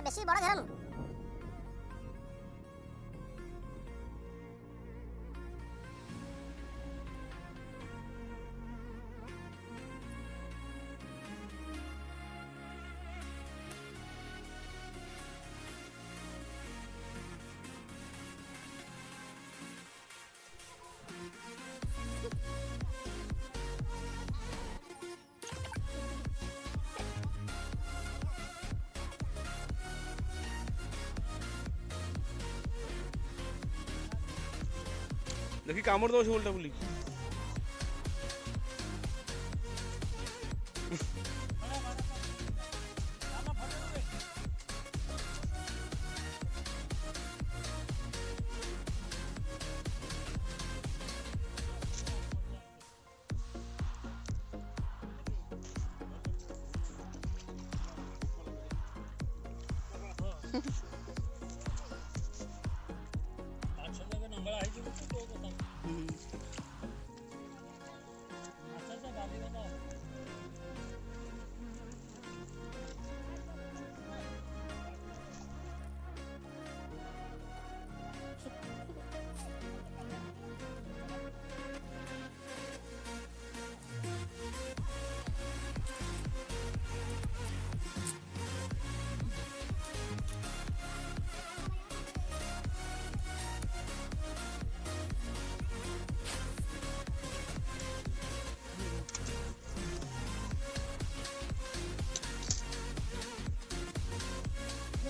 বেশি বড় ঘেরানো। দেখি কামড় দেবো শোলটা বলি।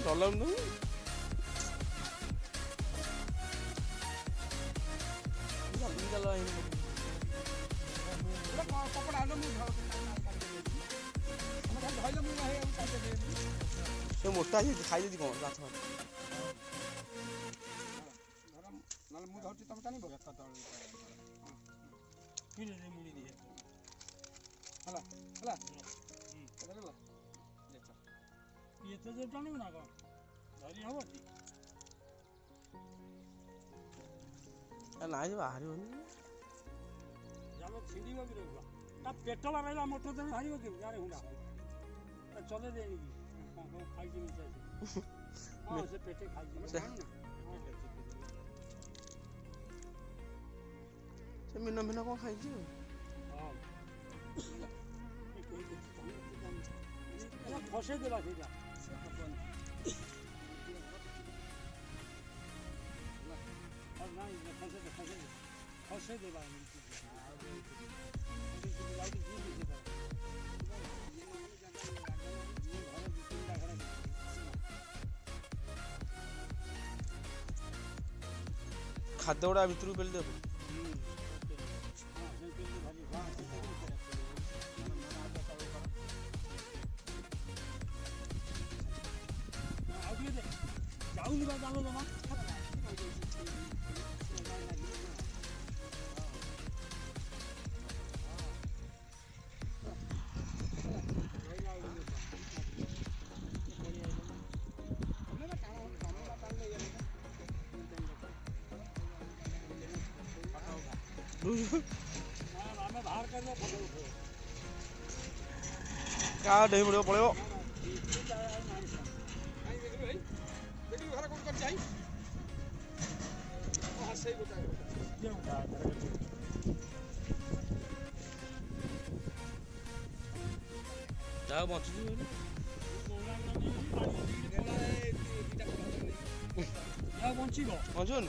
Tolong dong. Kalau ini. So motor aja dikhai jadi kau rata. Nalar mudah hati tamu tani boleh kata. Ini ni muni dia. Hala, hala. Ada lah. ये तो जब जाने में ना कौन दारी हवा थी ना ये बाहर ही होनी जब सीढ़ी में भी रहेगा तब पेट्रोल आ रहा मोटर तो भारी होगी यार हुआ चले देनी खाई जी में चाहिए हाँ उसे पेटे खाई जी में से मिना मिना कौन खाई जी हाँ फसे दे बाकी जा और ना ये फसे दे बाकी खाद्य गुड़ा भितर पेल देबो जाऊंगी बात डालो ना बाहर कर क्या दही मुड़े पड़ेगा जा बचुची बंचिब बचुन